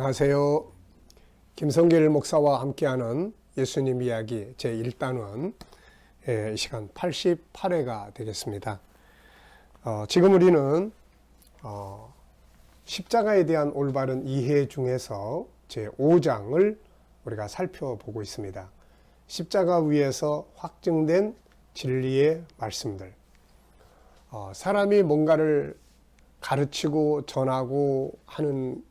안녕하세요. 김성길 목사와 함께하는 예수님 이야기 제1단원 이 시간 88회가 되겠습니다. 지금 우리는 십자가에 대한 올바른 이해 중에서 제5장을 우리가 살펴보고 있습니다. 십자가 위에서 확증된 진리의 말씀들. 사람이 뭔가를 가르치고 전하고 하는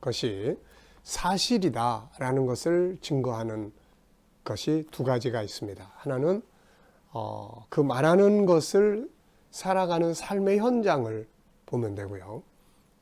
것이 사실이다라는 것을 증거하는 것이 두 가지가 있습니다. 하나는 그 말하는 것을 살아가는 삶의 현장을 보면 되고요.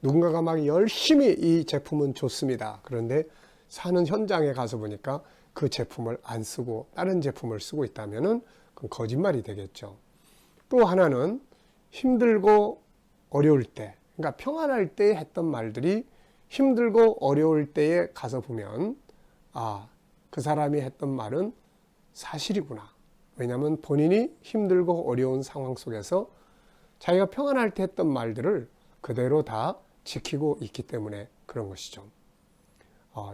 누군가가 막 열심히 이 제품은 좋습니다. 그런데 사는 현장에 가서 보니까 그 제품을 안 쓰고 다른 제품을 쓰고 있다면은 그건 거짓말이 되겠죠. 또 하나는 힘들고 어려울 때, 그러니까 평안할 때 했던 말들이 힘들고 어려울 때에 가서 보면 그 사람이 했던 말은 사실이구나. 왜냐하면 본인이 힘들고 어려운 상황 속에서 자기가 평안할 때 했던 말들을 그대로 다 지키고 있기 때문에 그런 것이죠.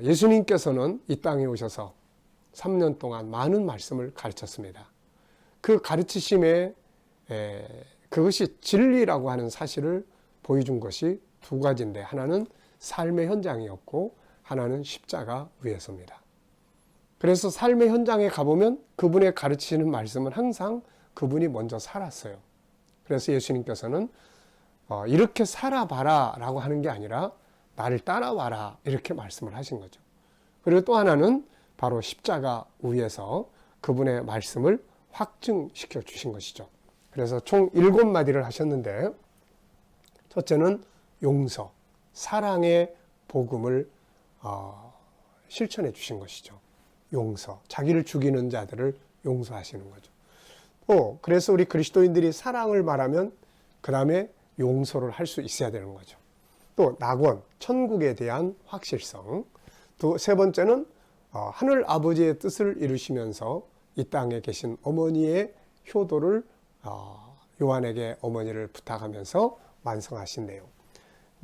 예수님께서는 이 땅에 오셔서 3년 동안 많은 말씀을 가르쳤습니다. 그 가르치심에 그것이 진리라고 하는 사실을 보여준 것이 두 가지인데, 하나는 삶의 현장이었고 하나는 십자가 위에서입니다. 그래서 삶의 현장에 가보면 그분의 가르치시는 말씀은 항상 그분이 먼저 살았어요. 그래서 예수님께서는 이렇게 살아봐라 라고 하는 게 아니라 나를 따라와라 이렇게 말씀을 하신 거죠. 그리고 또 하나는 바로 십자가 위에서 그분의 말씀을 확증시켜 주신 것이죠. 그래서 총 7마디를 하셨는데, 첫째는 용서, 사랑의 복음을 실천해 주신 것이죠. 용서, 자기를 죽이는 자들을 용서하시는 거죠. 그래서 우리 그리스도인들이 사랑을 말하면 그 다음에 용서를 할 수 있어야 되는 거죠. 또 낙원, 천국에 대한 확실성. 세 번째는 하늘 아버지의 뜻을 이루시면서 이 땅에 계신 어머니의 효도를 요한에게 어머니를 부탁하면서 완성하신 내용.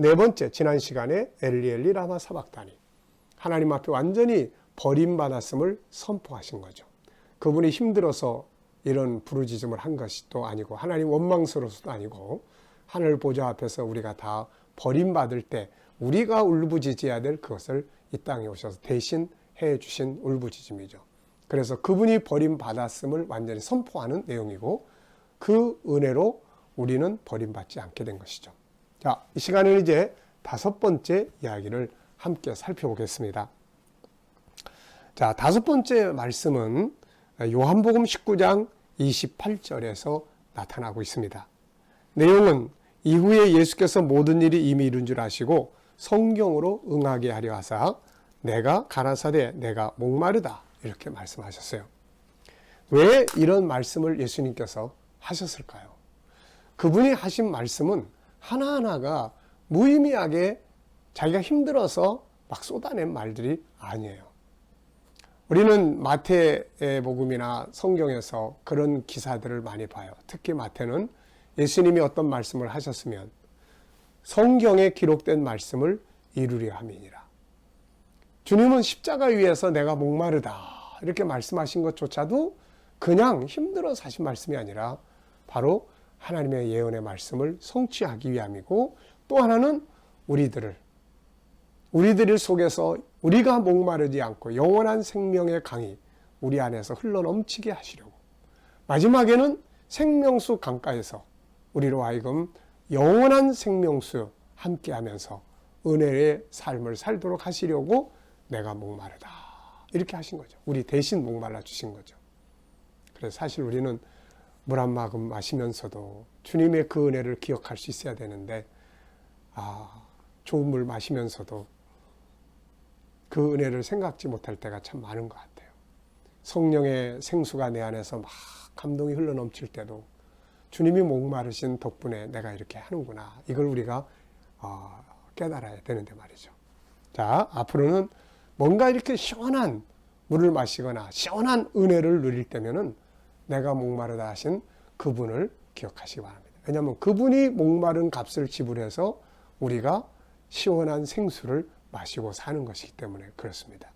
네 번째, 지난 시간에 엘리 라마 사박다니, 하나님 앞에 완전히 버림받았음을 선포하신 거죠. 그분이 힘들어서 이런 부르짖음을 한 것이 또 아니고, 하나님 원망스러워서도 아니고, 하늘 보좌 앞에서 우리가 다 버림받을 때 우리가 울부짖어야 될 그것을 이 땅에 오셔서 대신 해주신 울부짖음이죠. 그래서 그분이 버림받았음을 완전히 선포하는 내용이고, 그 은혜로 우리는 버림받지 않게 된 것이죠. 자, 이 시간에는 이제 5번째 이야기를 함께 살펴보겠습니다. 자, 5번째 말씀은 요한복음 19장 28절에서 나타나고 있습니다. 내용은 이후에 예수께서 모든 일이 이미 이룬 줄 아시고 성경으로 응하게 하려 하사 내가 가라사대 내가 목마르다 이렇게 말씀하셨어요. 왜 이런 말씀을 예수님께서 하셨을까요? 그분이 하신 말씀은 하나하나가 무의미하게 자기가 힘들어서 막 쏟아낸 말들이 아니에요. 우리는 마태의 복음이나 성경에서 그런 기사들을 많이 봐요. 특히 마태는 예수님이 어떤 말씀을 하셨으면 성경에 기록된 말씀을 이루려 함이니라. 주님은 십자가 위에서 내가 목마르다 이렇게 말씀하신 것조차도 그냥 힘들어서 하신 말씀이 아니라 바로 하나님의 예언의 말씀을 성취하기 위함이고, 또 하나는 우리들 속에서 우리가 목마르지 않고 영원한 생명의 강이 우리 안에서 흘러넘치게 하시려고, 마지막에는 생명수 강가에서 우리로 하여금 영원한 생명수 함께하면서 은혜의 삶을 살도록 하시려고 내가 목마르다 이렇게 하신 거죠. 우리 대신 목말라 주신 거죠. 그래서 사실 우리는 물 한 모금 마시면서도 주님의 그 은혜를 기억할 수 있어야 되는데, 좋은 물 마시면서도 그 은혜를 생각지 못할 때가 참 많은 것 같아요. 성령의 생수가 내 안에서 막 감동이 흘러넘칠 때도 주님이 목마르신 덕분에 내가 이렇게 하는구나, 이걸 우리가 깨달아야 되는데 말이죠. 자, 앞으로는 뭔가 이렇게 시원한 물을 마시거나 시원한 은혜를 누릴 때면은 내가 목마르다 하신 그분을 기억하시기 바랍니다. 왜냐하면 그분이 목마른 값을 지불해서 우리가 시원한 생수를 마시고 사는 것이기 때문에 그렇습니다.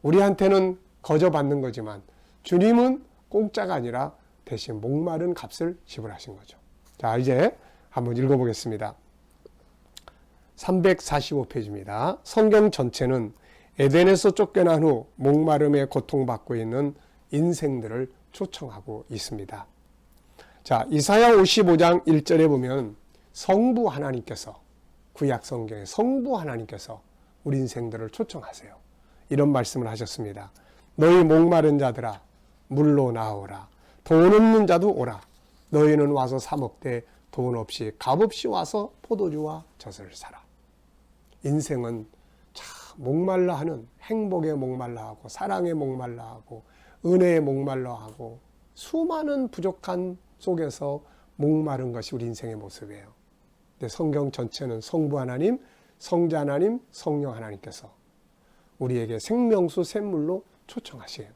우리한테는 거저 받는 거지만 주님은 공짜가 아니라 대신 목마른 값을 지불하신 거죠. 자, 이제 한번 읽어보겠습니다. 345페이지입니다. 성경 전체는 에덴에서 쫓겨난 후 목마름에 고통받고 있는 인생들을 초청하고 있습니다. 자, 이사야 55장 1절에 보면 성부 하나님께서, 구약 성경의 성부 하나님께서 우리 인생들을 초청하세요. 이런 말씀을 하셨습니다. 너희 목마른 자들아 물로 나오라. 돈 없는 자도 오라. 너희는 와서 사 먹되 돈 없이 값없이 와서 포도주와 젖을 사라. 인생은 참 목말라 하는, 행복에 목말라 하고 사랑에 목말라 하고 은혜에 목말라 하고 수많은 부족한 속에서 목마른 것이 우리 인생의 모습이에요. 근데 성경 전체는 성부 하나님, 성자 하나님, 성령 하나님께서 우리에게 생명수 샘물로 초청하세요.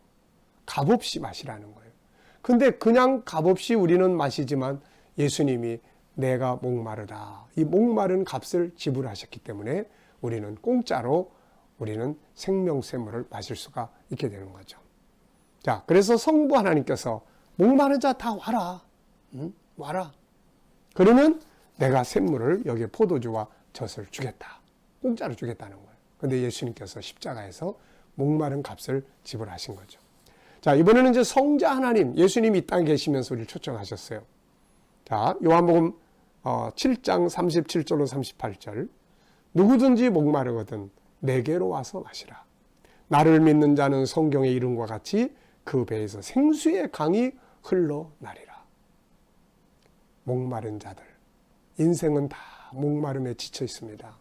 값없이 마시라는 거예요. 근데 그냥 값없이 우리는 마시지만 예수님이 내가 목마르다, 이 목마른 값을 지불하셨기 때문에 우리는 공짜로 우리는 생명샘물을 마실 수가 있게 되는 거죠. 자, 그래서 성부 하나님께서 목마른 자 다 와라. 와라. 그러면 내가 샘물을, 여기에 포도주와 젖을 주겠다. 공짜로 주겠다는 거예요. 근데 예수님께서 십자가에서 목마른 값을 지불하신 거죠. 자, 이번에는 이제 성자 하나님, 예수님이 이 땅에 계시면서 우리를 초청하셨어요. 자, 요한복음 7장 37절로 38절. 누구든지 목마르거든 내게로 와서 마시라. 나를 믿는 자는 성경의 이름과 같이 그 배에서 생수의 강이 흘러나리라. 목마른 자들, 인생은 다 목마름에 지쳐 있습니다.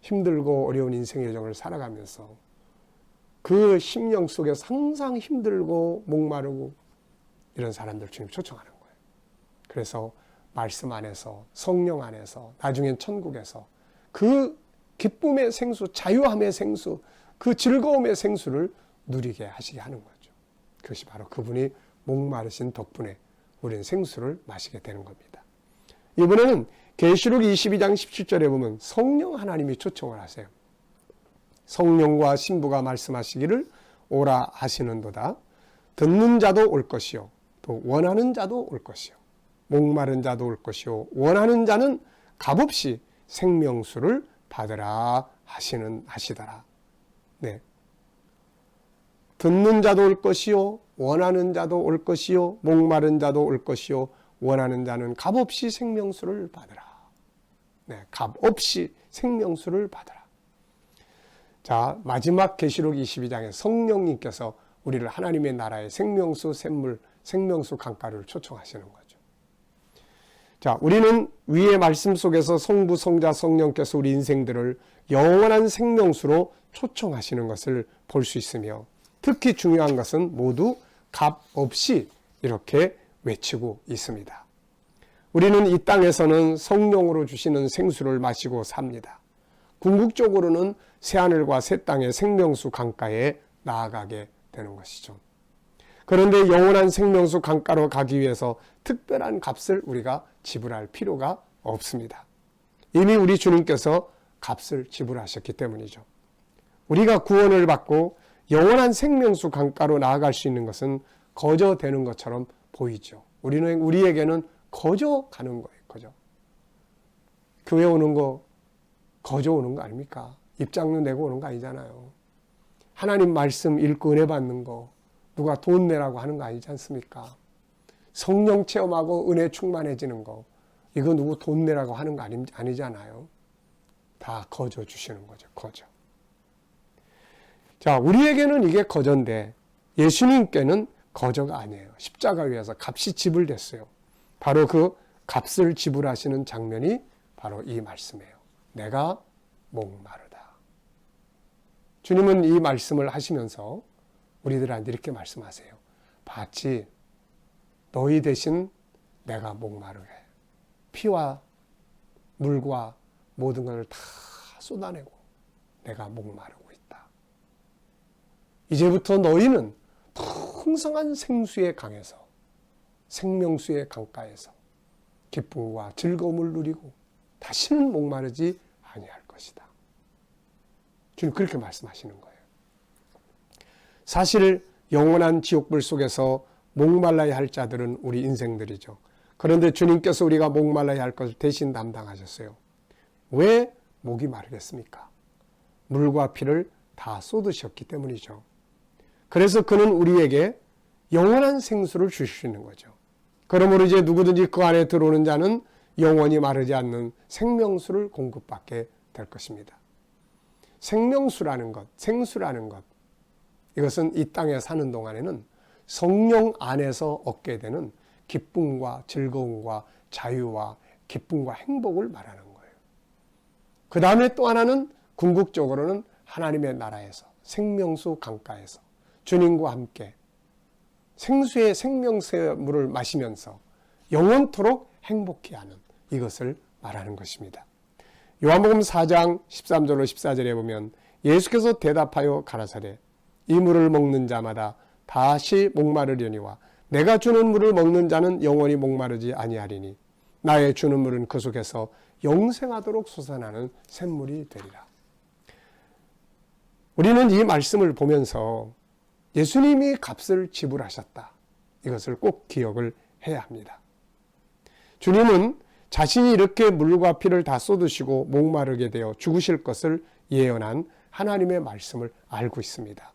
힘들고 어려운 인생의 여정을 살아가면서 그 심령 속에서 항상 힘들고 목마르고 이런 사람들 주님 초청하는 거예요. 그래서 말씀 안에서, 성령 안에서, 나중엔 천국에서 그 기쁨의 생수, 자유함의 생수, 그 즐거움의 생수를 누리게 하시게 하는 거죠. 그것이 바로 그분이 목마르신 덕분에 우리는 생수를 마시게 되는 겁니다. 이번에는 계시록 22장 17절에 보면 성령 하나님이 초청을 하세요. 성령과 신부가 말씀하시기를 오라 하시는도다. 듣는 자도 올 것이요, 또 원하는 자도 올 것이요, 목마른 자도 올 것이요, 원하는 자는 값없이 생명수를 받으라 하시더라. 네. 듣는 자도 올 것이요, 원하는 자도 올 것이요, 목마른 자도 올 것이요, 원하는 자는 값없이 생명수를 받으라. 네, 값없이 생명수를 받으라. 자, 마지막 계시록 22장에 성령님께서 우리를 하나님의 나라의 생명수 샘물, 생명수 강가를 초청하시는 거죠. 자, 우리는 위의 말씀 속에서 성부, 성자, 성령께서 우리 인생들을 영원한 생명수로 초청하시는 것을 볼 수 있으며, 특히 중요한 것은 모두 값 없이 이렇게 외치고 있습니다. 우리는 이 땅에서는 성령으로 주시는 생수를 마시고 삽니다. 궁극적으로는 새하늘과 새 땅의 생명수 강가에 나아가게 되는 것이죠. 그런데 영원한 생명수 강가로 가기 위해서 특별한 값을 우리가 지불할 필요가 없습니다. 이미 우리 주님께서 값을 지불하셨기 때문이죠. 우리가 구원을 받고 영원한 생명수 강가로 나아갈 수 있는 것은 거저 되는 것처럼 보이죠. 우리에게는 거저 가는 거예요. 거저. 교회 오는 거 거저 오는 거 아닙니까? 입장료 내고 오는 거 아니잖아요. 하나님 말씀 읽고 은혜 받는 거 누가 돈 내라고 하는 거 아니지 않습니까? 성령 체험하고 은혜 충만해지는 거 이거 누구 돈 내라고 하는 거 아니잖아요. 다 거저 주시는 거죠. 거저. 자, 우리에게는 이게 거저인데 예수님께는 거저가 아니에요. 십자가 위에서 값이 지불됐어요. 바로 그 값을 지불하시는 장면이 바로 이 말씀이에요. 내가 목마르다. 주님은 이 말씀을 하시면서 우리들한테 이렇게 말씀하세요. 봤지? 너희 대신 내가 목마르게 피와 물과 모든 것을 다 쏟아내고 내가 목마르고 있다. 이제부터 너희는 풍성한 생수의 강에서, 생명수의 강가에서 기쁨과 즐거움을 누리고 다시는 목마르지 아니할 것이다. 주님 그렇게 말씀하시는 거예요. 사실 영원한 지옥불 속에서 목말라야 할 자들은 우리 인생들이죠. 그런데 주님께서 우리가 목말라야 할 것을 대신 담당하셨어요. 왜 목이 마르겠습니까? 물과 피를 다 쏟으셨기 때문이죠. 그래서 그는 우리에게 영원한 생수를 주실 수 있는 거죠. 그러므로 이제 누구든지 그 안에 들어오는 자는 영원히 마르지 않는 생명수를 공급받게 될 것입니다. 생명수라는 것, 생수라는 것, 이것은 이 땅에 사는 동안에는 성령 안에서 얻게 되는 기쁨과 즐거움과 자유와 기쁨과 행복을 말하는 거예요. 그 다음에 또 하나는 궁극적으로는 하나님의 나라에서 생명수 강가에서 주님과 함께 생수의 생명수의 마시면서 영원토록 행복해 하는 이것을 말하는 것입니다. 요한복음 4장 13절로 14절에 보면 예수께서 대답하여 가라사대 이 물을 먹는 자마다 다시 목마르려니와 내가 주는 물을 먹는 자는 영원히 목마르지 아니하리니 나의 주는 물은 그 속에서 영생하도록 솟아나는 샘물이 되리라. 우리는 이 말씀을 보면서 예수님이 값을 지불하셨다. 이것을 꼭 기억을 해야 합니다. 주님은 자신이 이렇게 물과 피를 다 쏟으시고 목마르게 되어 죽으실 것을 예언한 하나님의 말씀을 알고 있습니다.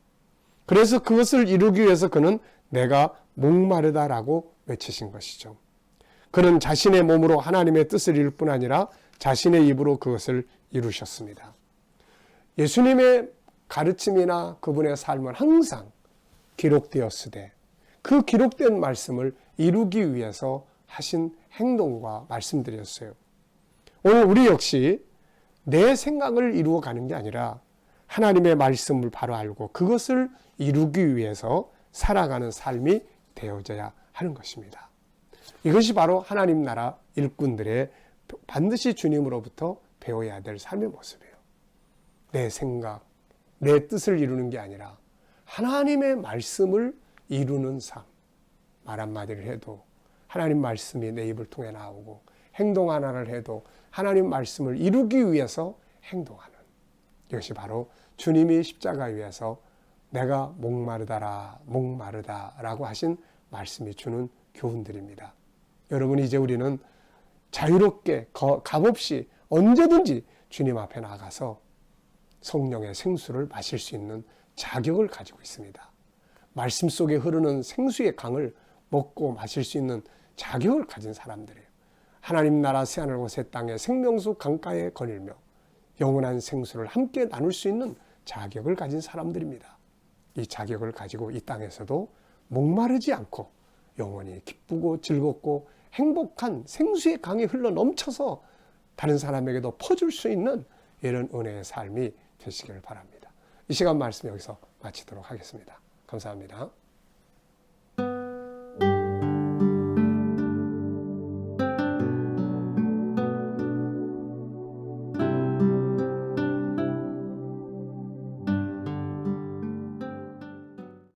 그래서 그것을 이루기 위해서 그는 내가 목마르다라고 외치신 것이죠. 그는 자신의 몸으로 하나님의 뜻을 이룰 뿐 아니라 자신의 입으로 그것을 이루셨습니다. 예수님의 가르침이나 그분의 삶은 항상 기록되었으되 그 기록된 말씀을 이루기 위해서 하신 행동과 말씀들이었어요. 오늘 우리 역시 내 생각을 이루어가는 게 아니라 하나님의 말씀을 바로 알고 그것을 이루기 위해서 살아가는 삶이 되어져야 하는 것입니다. 이것이 바로 하나님 나라 일꾼들의 반드시 주님으로부터 배워야 될 삶의 모습이에요. 내 생각, 내 뜻을 이루는 게 아니라 하나님의 말씀을 이루는 삶. 말 한마디를 해도 하나님 말씀이 내 입을 통해 나오고 행동 하나를 해도 하나님 말씀을 이루기 위해서 행동하는 이것이 바로 주님이 십자가 위에서 내가 목마르다라고 하신 말씀이 주는 교훈들입니다. 여러분 이제 우리는 자유롭게 값없이 언제든지 주님 앞에 나가서 성령의 생수를 마실 수 있는 자격을 가지고 있습니다. 말씀 속에 흐르는 생수의 강을 먹고 마실 수 있는 자격을 가진 사람들이에요. 하나님 나라 새하늘과 새 땅의 생명수 강가에 거닐며 영원한 생수를 함께 나눌 수 있는 자격을 가진 사람들입니다. 이 자격을 가지고 이 땅에서도 목마르지 않고 영원히 기쁘고 즐겁고 행복한 생수의 강이 흘러 넘쳐서 다른 사람에게도 퍼줄 수 있는 이런 은혜의 삶이 되시기를 바랍니다. 이 시간 말씀 여기서 마치도록 하겠습니다. 감사합니다.